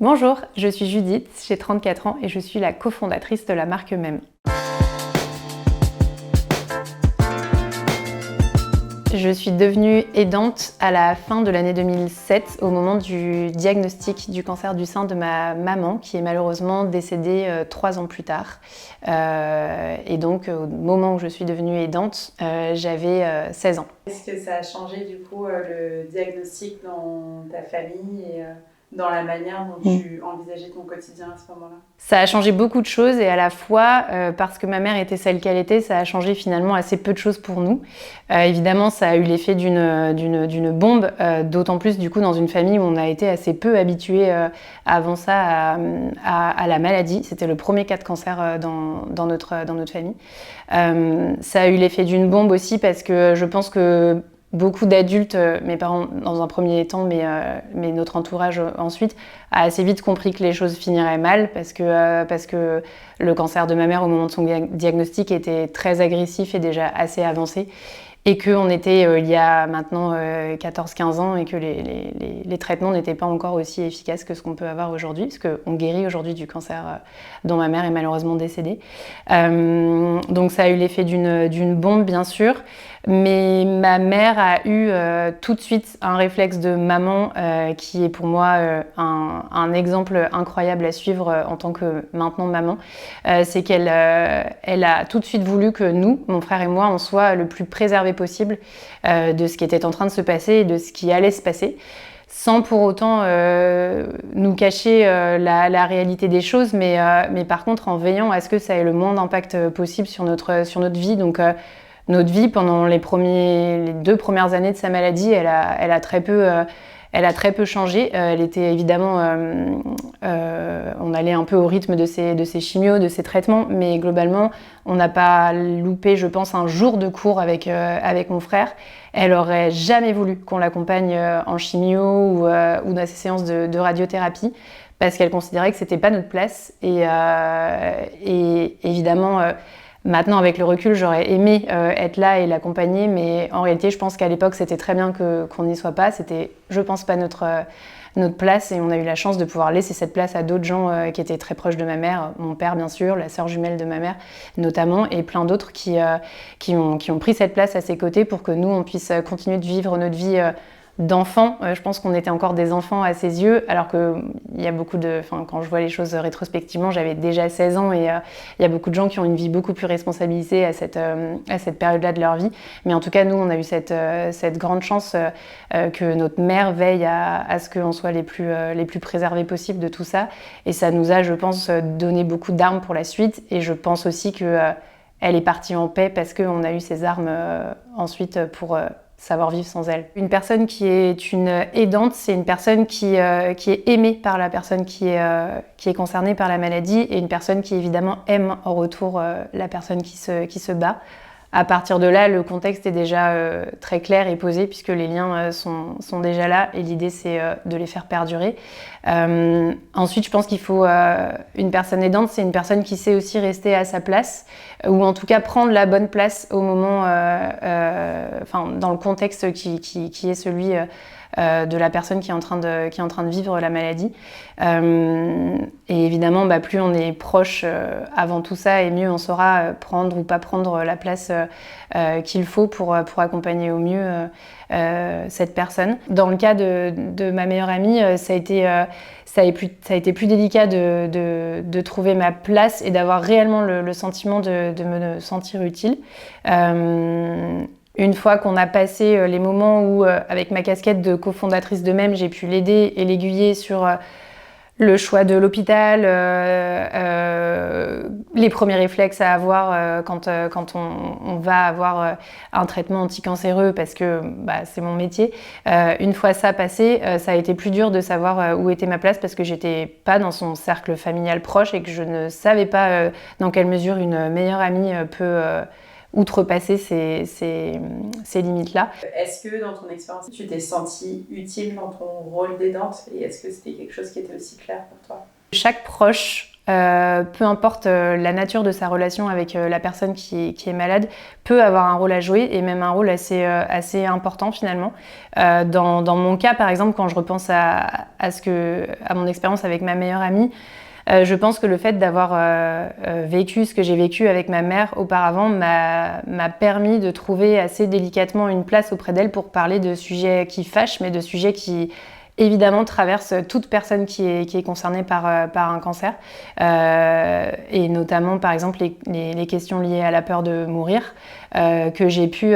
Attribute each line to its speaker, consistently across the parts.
Speaker 1: Bonjour, je suis Judith, j'ai 34 ans et je suis la cofondatrice de la marque Même. Je suis devenue aidante à la fin de l'année 2007, au moment du diagnostic du cancer du sein de ma maman, qui est malheureusement décédée 3 ans plus tard. Et donc, au moment où je suis devenue aidante, j'avais 16 ans.
Speaker 2: Est-ce que ça a changé du coup le diagnostic dans ta famille et dans la manière dont tu envisageais ton quotidien à ce moment-là?
Speaker 1: Ça a changé beaucoup de choses et à la fois, parce que ma mère était celle qu'elle était, ça a changé finalement assez peu de choses pour nous. Évidemment, ça a eu l'effet d'une bombe, d'autant plus du coup dans une famille où on a été assez peu habitués avant ça à la maladie. C'était le premier cas de cancer dans notre famille. Ça a eu l'effet d'une bombe aussi parce que je pense que beaucoup d'adultes, mes parents dans un premier temps, mais notre entourage ensuite, a assez vite compris que les choses finiraient mal parce que le cancer de ma mère au moment de son diagnostic était très agressif et déjà assez avancé. Et qu'on était il y a maintenant 14-15 ans et que les traitements n'étaient pas encore aussi efficaces que ce qu'on peut avoir aujourd'hui, parce qu'on guérit aujourd'hui du cancer dont ma mère est malheureusement décédée. Donc ça a eu l'effet d'une bombe, bien sûr, mais ma mère a eu tout de suite un réflexe de maman qui est pour moi un exemple incroyable à suivre en tant que maintenant maman. C'est qu'elle a tout de suite voulu que nous, mon frère et moi, on soit le plus préservés possible de ce qui était en train de se passer et de ce qui allait se passer, sans pour autant nous cacher la réalité des choses, mais par contre en veillant à ce que ça ait le moins d'impact possible sur notre vie. Donc notre vie pendant les 2 premières années de sa maladie, elle a très peu changé. Elle était évidemment, on allait un peu au rythme de ses chimios, de ses traitements, mais globalement, on n'a pas loupé, je pense, un jour de cours avec mon frère. Elle aurait jamais voulu qu'on l'accompagne en chimio ou dans ses séances de radiothérapie, parce qu'elle considérait que c'était pas notre place. Et évidemment, maintenant, avec le recul, j'aurais aimé être là et l'accompagner, mais en réalité, je pense qu'à l'époque, c'était très bien qu'on n'y soit pas. C'était, je pense, pas notre place, et on a eu la chance de pouvoir laisser cette place à d'autres gens qui étaient très proches de ma mère, mon père bien sûr, la sœur jumelle de ma mère notamment, et plein d'autres qui ont pris cette place à ses côtés pour que nous, on puisse continuer de vivre notre vie d'enfants. Je pense qu'on était encore des enfants à ses yeux, alors qu'il y a beaucoup quand je vois les choses rétrospectivement, j'avais déjà 16 ans et il y a beaucoup de gens qui ont une vie beaucoup plus responsabilisée à cette période-là de leur vie. Mais en tout cas, nous, on a eu cette grande chance que notre mère veille à ce qu'on soit les plus préservés possible de tout ça. Et ça nous a, je pense, donné beaucoup d'armes pour la suite. Et je pense aussi que elle est partie en paix parce qu'on a eu ces armes ensuite pour savoir vivre sans elle. Une personne qui est une aidante, c'est une personne qui est aimée par la personne qui est concernée par la maladie, et une personne qui évidemment aime en retour la personne qui se bat. À partir de là, le contexte est déjà très clair et posé, puisque les liens sont déjà là, et l'idée c'est de les faire perdurer. Ensuite, je pense qu'il faut une personne aidante, c'est une personne qui sait aussi rester à sa place, ou en tout cas prendre la bonne place au moment, dans le contexte qui est celui de la personne qui est en train de vivre la maladie. Et évidemment, plus on est proche avant tout ça, et mieux on saura prendre ou pas prendre la place qu'il faut pour accompagner au mieux cette personne. Dans le cas de ma meilleure amie, ça a été plus délicat de trouver ma place et d'avoir réellement le sentiment de me sentir utile. Une fois qu'on a passé les moments où, avec ma casquette de cofondatrice de Même, j'ai pu l'aider et l'aiguiller sur le choix de l'hôpital, les premiers réflexes à avoir quand on va avoir un traitement anticancéreux, parce que c'est mon métier. Une fois ça passé, ça a été plus dur de savoir où était ma place, parce que j'étais pas dans son cercle familial proche et que je ne savais pas dans quelle mesure une meilleure amie peut outrepasser ces limites-là.
Speaker 2: Est-ce que dans ton expérience, tu t'es sentie utile dans ton rôle d'aidante, et est-ce que c'était quelque chose qui était aussi clair pour toi?
Speaker 1: Chaque proche peu importe la nature de sa relation avec la personne qui est malade, peut avoir un rôle à jouer et même un rôle assez important finalement. Dans mon cas, par exemple, quand je repense à mon expérience avec ma meilleure amie, je pense que le fait d'avoir vécu ce que j'ai vécu avec ma mère auparavant m'a permis de trouver assez délicatement une place auprès d'elle pour parler de sujets qui fâchent, mais de sujets qui évidemment traversent toute personne qui est concernée par un cancer. Et notamment par exemple les questions liées à la peur de mourir, que j'ai pu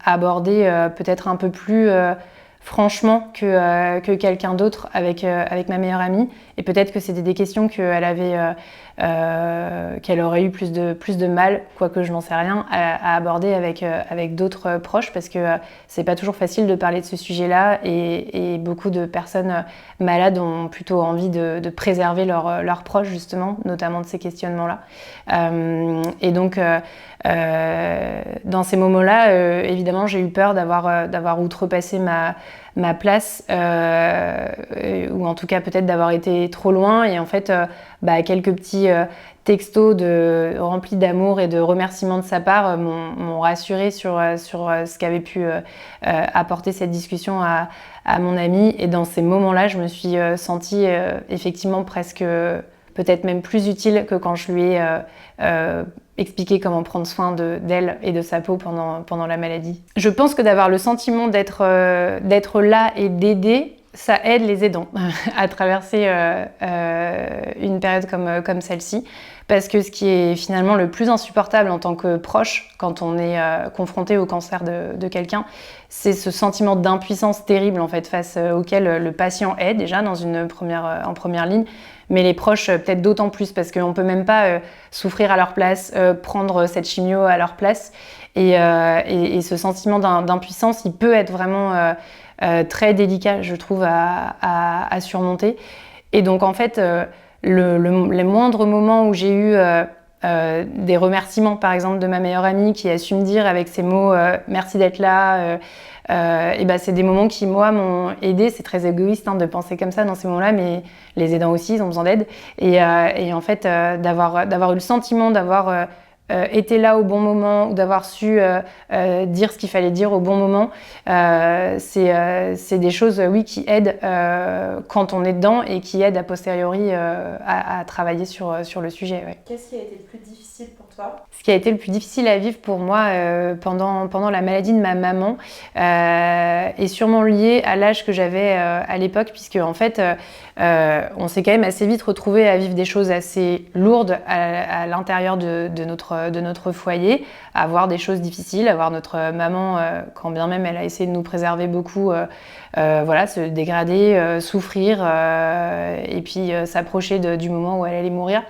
Speaker 1: aborder peut-être un peu plus franchement que quelqu'un d'autre avec ma meilleure amie. Et peut-être que c'était des questions qu'elle aurait eu plus de mal, quoique je n'en sais rien, à aborder avec d'autres proches, parce que c'est pas toujours facile de parler de ce sujet-là et beaucoup de personnes malades ont plutôt envie de préserver leurs proches, justement, notamment de ces questionnements-là. Et donc, dans ces moments-là, évidemment, j'ai eu peur d'avoir outrepassé ma place, ou en tout cas peut-être d'avoir été trop loin. Et en fait, quelques petits textos remplis d'amour et de remerciements de sa part m'ont rassurée sur ce qu'avait pu apporter cette discussion à mon amie. Et dans ces moments-là, je me suis sentie effectivement presque, peut-être même plus utile que quand je lui ai expliquer comment prendre soin d'elle et de sa peau pendant la maladie. Je pense que d'avoir le sentiment d'être là et d'aider, ça aide les aidants à traverser une période comme celle-ci. Parce que ce qui est finalement le plus insupportable en tant que proche, quand on est confronté au cancer de quelqu'un, c'est ce sentiment d'impuissance terrible en fait, face auquel le patient est déjà en première ligne, mais les proches peut-être d'autant plus, parce qu'on ne peut même pas souffrir à leur place, prendre cette chimio à leur place. Et ce sentiment d'impuissance, il peut être vraiment très délicat, je trouve, à surmonter. Et donc en fait, les moindres moments où j'ai eu des remerciements, par exemple, de ma meilleure amie qui a su me dire avec ses mots « merci d'être là », c'est des moments qui, moi, m'ont aidée. C'est très égoïste de penser comme ça dans ces moments-là, mais les aidants aussi, ils ont besoin d'aide. Et en fait, d'avoir eu le sentiment d'avoir été là au bon moment ou d'avoir su dire ce qu'il fallait dire au bon moment, c'est des choses, oui, qui aident quand on est dedans et qui aident a posteriori à travailler sur le sujet. Ouais.
Speaker 2: Qu'est-ce qui a été le plus difficile pour toi ?
Speaker 1: Ce qui a été le plus difficile à vivre pour moi pendant la maladie de ma maman est sûrement lié à l'âge que j'avais à l'époque, puisque en fait, on s'est quand même assez vite retrouvé à vivre des choses assez lourdes à l'intérieur de notre foyer, à voir des choses difficiles, à voir notre maman, quand bien même elle a essayé de nous préserver beaucoup, se dégrader, souffrir, et puis s'approcher du moment où elle allait mourir.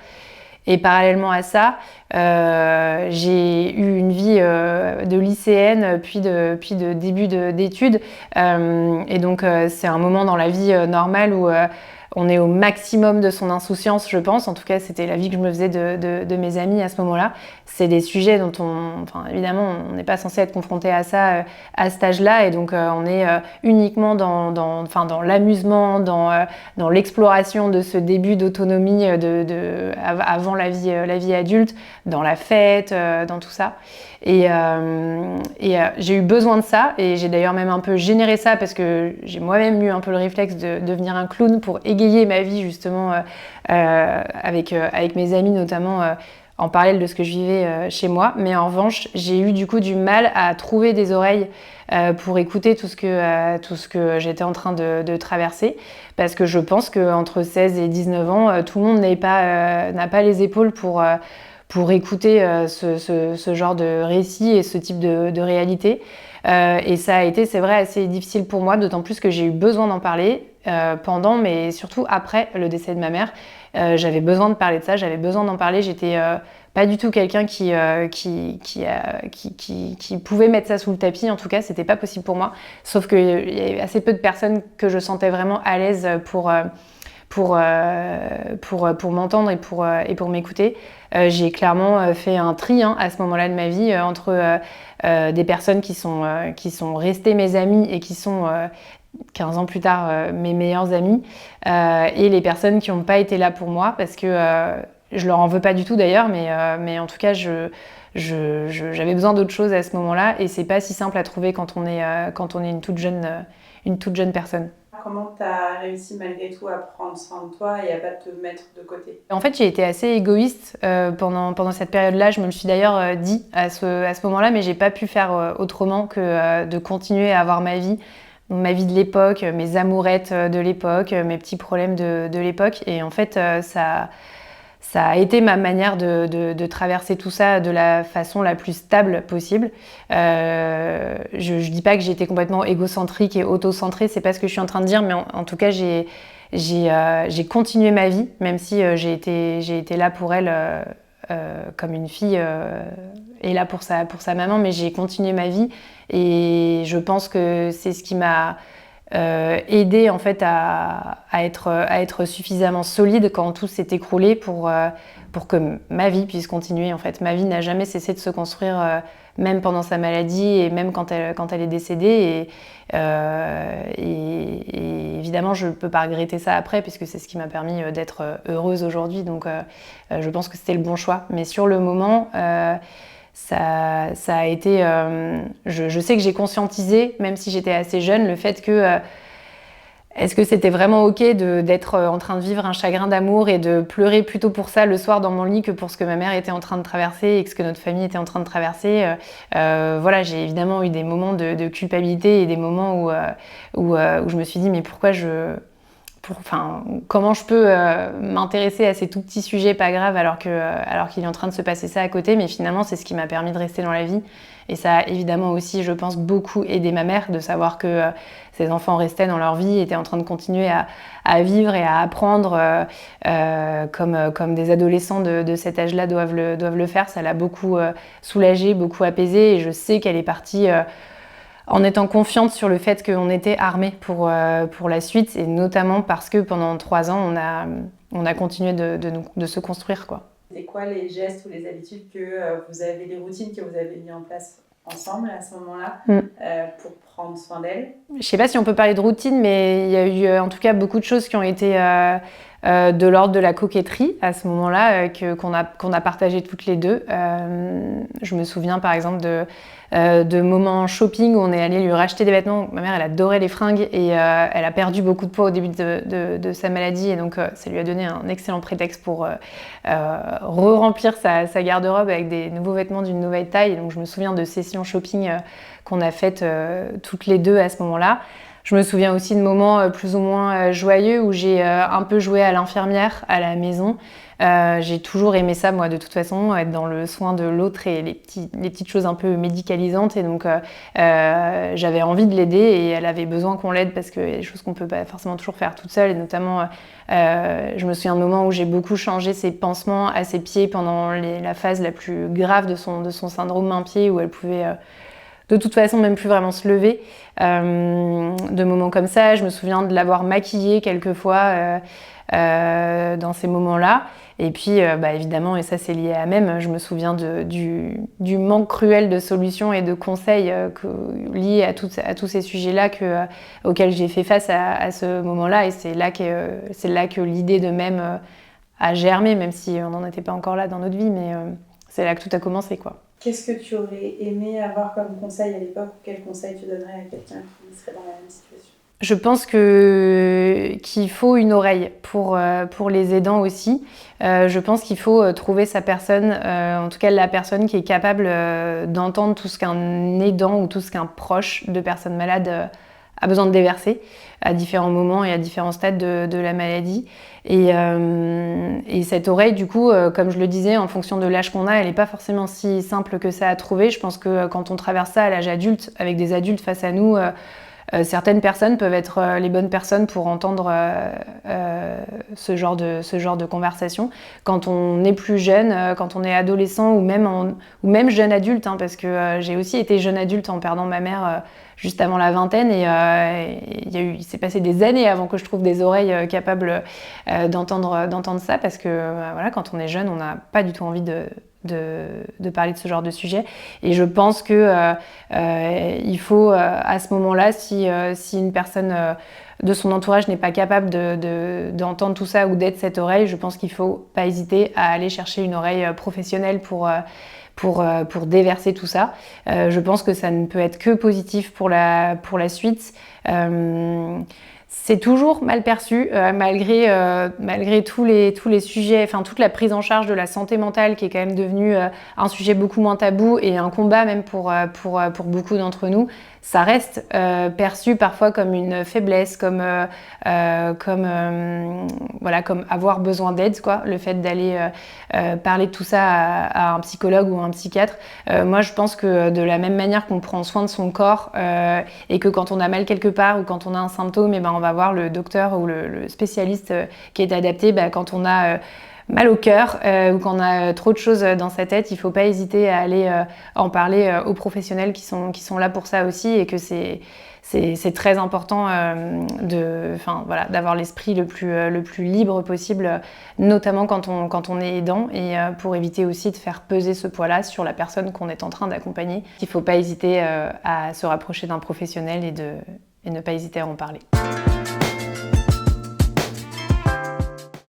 Speaker 1: Et parallèlement à ça, j'ai eu une vie de lycéenne, puis de début d'études. Et donc, c'est un moment dans la vie normale où on est au maximum de son insouciance, je pense. En tout cas, c'était la vie que je me faisais de mes amis à ce moment-là. C'est des sujets dont évidemment, on n'est pas censé être confronté à ça à cet âge-là. Et donc, on est uniquement dans l'amusement, dans l'exploration de ce début d'autonomie avant la vie adulte, dans la fête, dans tout ça. Et j'ai eu besoin de ça, et j'ai d'ailleurs même un peu généré ça parce que j'ai moi-même eu un peu le réflexe de devenir un clown pour égayer ma vie justement avec mes amis, notamment en parallèle de ce que je vivais chez moi. Mais en revanche, j'ai eu du coup du mal à trouver des oreilles pour écouter tout ce que j'étais en train de traverser, parce que je pense qu'entre 16 et 19 ans, tout le monde n'a pas les épaules pour écouter ce genre de récit et ce type de réalité. Et ça a été, c'est vrai, assez difficile pour moi, d'autant plus que j'ai eu besoin d'en parler pendant, mais surtout après le décès de ma mère. J'avais besoin de parler de ça, j'avais besoin d'en parler. J'étais pas du tout quelqu'un qui pouvait mettre ça sous le tapis. En tout cas, c'était pas possible pour moi. Sauf qu'il y avait assez peu de personnes que je sentais vraiment à l'aise pour m'entendre et pour m'écouter. J'ai clairement fait un tri à ce moment-là de ma vie entre des personnes qui sont restées mes amies et qui sont 15 ans plus tard mes meilleures amies, et les personnes qui n'ont pas été là pour moi, parce que je leur en veux pas du tout d'ailleurs, mais en tout cas, j'avais besoin d'autre chose à ce moment-là, et c'est pas si simple à trouver quand on est une toute jeune personne.
Speaker 2: Comment tu as réussi malgré tout à prendre soin de toi et à pas te mettre de côté?
Speaker 1: En fait, j'ai été assez égoïste pendant cette période-là. Je me le suis d'ailleurs dit à ce moment-là, mais j'ai pas pu faire autrement que de continuer à avoir ma vie de l'époque, mes amourettes de l'époque, mes petits problèmes de l'époque. Et en fait, ça a été ma manière de traverser tout ça de la façon la plus stable possible. Je dis pas que j'ai été complètement égocentrique et autocentrée, c'est pas ce que je suis en train de dire, mais en tout cas, j'ai continué ma vie, même si j'ai été là pour elle comme une fille et là pour sa maman, mais j'ai continué ma vie, et je pense que c'est ce qui m'a aidé en fait à être suffisamment solide quand tout s'est écroulé pour que ma vie puisse continuer. En fait, ma vie n'a jamais cessé de se construire, même pendant sa maladie et même quand elle est décédée. Et évidemment, je ne peux pas regretter ça après, puisque c'est ce qui m'a permis d'être heureuse aujourd'hui. Donc, je pense que c'était le bon choix. Mais sur le moment, ça a été... je sais que j'ai conscientisé, même si j'étais assez jeune, le fait que... est-ce que c'était vraiment ok d'être en train de vivre un chagrin d'amour et de pleurer plutôt pour ça le soir dans mon lit que pour ce que ma mère était en train de traverser et que ce que notre famille était en train de traverser. Voilà, j'ai évidemment eu des moments de culpabilité et des moments où je me suis dit mais comment je peux m'intéresser à ces tout petits sujets pas graves alors qu'il est en train de se passer ça à côté. Mais finalement, c'est ce qui m'a permis de rester dans la vie. Et ça a évidemment aussi, je pense, beaucoup aidé ma mère de savoir que ses enfants restaient dans leur vie, étaient en train de continuer à vivre et à apprendre comme des adolescents de cet âge-là doivent le faire. Ça l'a beaucoup soulagée, beaucoup apaisée, et je sais qu'elle est partie en étant confiante sur le fait qu'on était armés pour la suite, et notamment parce que pendant 3 ans, on a continué de se construire, quoi.
Speaker 2: C'est quoi les gestes ou les habitudes que vous avez, les routines que vous avez mis en place ensemble à ce moment-là pour prendre soin d'elle?
Speaker 1: Je sais pas si on peut parler de routine, mais il y a eu en tout cas beaucoup de choses qui ont été de l'ordre de la coquetterie à ce moment-là, qu'on a partagé toutes les deux. Je me souviens par exemple de moments shopping où on est allé lui racheter des vêtements. Ma mère, elle adorait les fringues, et elle a perdu beaucoup de poids au début de sa maladie, et donc ça lui a donné un excellent prétexte pour re-remplir sa garde-robe avec des nouveaux vêtements d'une nouvelle taille. Et donc je me souviens de sessions shopping qu'on a faites toutes les deux à ce moment-là. Je me souviens aussi de moments plus ou moins joyeux où j'ai un peu joué à l'infirmière à la maison. J'ai toujours aimé ça, moi, de toute façon, être dans le soin de l'autre et les petites choses un peu médicalisantes. Et donc, j'avais envie de l'aider, et elle avait besoin qu'on l'aide parce qu'il y a des choses qu'on ne peut pas forcément toujours faire toute seule. Et notamment, je me souviens d'un moment où j'ai beaucoup changé ses pansements à ses pieds pendant la phase la plus grave de son syndrome main-pied, où elle pouvait... de toute façon même plus vraiment se lever. De moments comme ça, je me souviens de l'avoir maquillée quelquefois dans ces moments-là. Et puis évidemment, et ça c'est lié à même, je me souviens du manque cruel de solutions et de conseils liés à tous ces sujets-là auxquels j'ai fait face à ce moment-là. Et c'est là que l'idée de même a germé, même si on n'en était pas encore là dans notre vie, mais c'est là que tout a commencé, quoi.
Speaker 2: Qu'est-ce que tu aurais aimé avoir comme conseil à l'époque, ou quel conseil tu donnerais à quelqu'un qui serait dans la même situation?
Speaker 1: Je pense qu'il faut une oreille pour les aidants aussi. Je pense qu'il faut trouver sa personne, en tout cas la personne qui est capable d'entendre tout ce qu'un aidant ou tout ce qu'un proche de personnes malades a besoin de déverser à différents moments et à différents stades de la maladie. Et cette oreille, du coup, comme je le disais, en fonction de l'âge qu'on a, elle n'est pas forcément si simple que ça à trouver. Je pense que quand on traverse ça à l'âge adulte, avec des adultes face à nous, certaines personnes peuvent être les bonnes personnes pour entendre ce genre de conversation. Quand on est plus jeune, quand on est adolescent ou même jeune adulte, hein, parce que j'ai aussi été jeune adulte en perdant ma mère juste avant la vingtaine, et il s'est passé des années avant que je trouve des oreilles capables d'entendre ça, parce que voilà, quand on est jeune, on n'a pas du tout envie de de parler de ce genre de sujet. Et je pense que il faut, à ce moment-là, si une personne de son entourage n'est pas capable d'entendre tout ça ou d'être cette oreille, je pense qu'il ne faut pas hésiter à aller chercher une oreille professionnelle pour déverser tout ça. Je pense que ça ne peut être que positif pour la suite. C'est toujours mal perçu, malgré tous les sujets, enfin toute la prise en charge de la santé mentale qui est quand même devenue un sujet beaucoup moins tabou et un combat même pour beaucoup d'entre nous. Ça reste perçu parfois comme une faiblesse, comme avoir besoin d'aide, quoi. Le fait d'aller parler de tout ça à un psychologue ou à un psychiatre. Moi, je pense que de la même manière qu'on prend soin de son corps et que quand on a mal quelque part ou quand on a un symptôme, et ben on va voir le docteur ou le spécialiste qui est adapté. Quand on a mal au cœur ou qu'on a trop de choses dans sa tête, il ne faut pas hésiter à aller en parler aux professionnels qui sont là pour ça aussi, et que c'est très important d'avoir l'esprit le plus libre possible, notamment quand on est aidant, et pour éviter aussi de faire peser ce poids-là sur la personne qu'on est en train d'accompagner. Il ne faut pas hésiter à se rapprocher d'un professionnel et ne pas hésiter à en parler.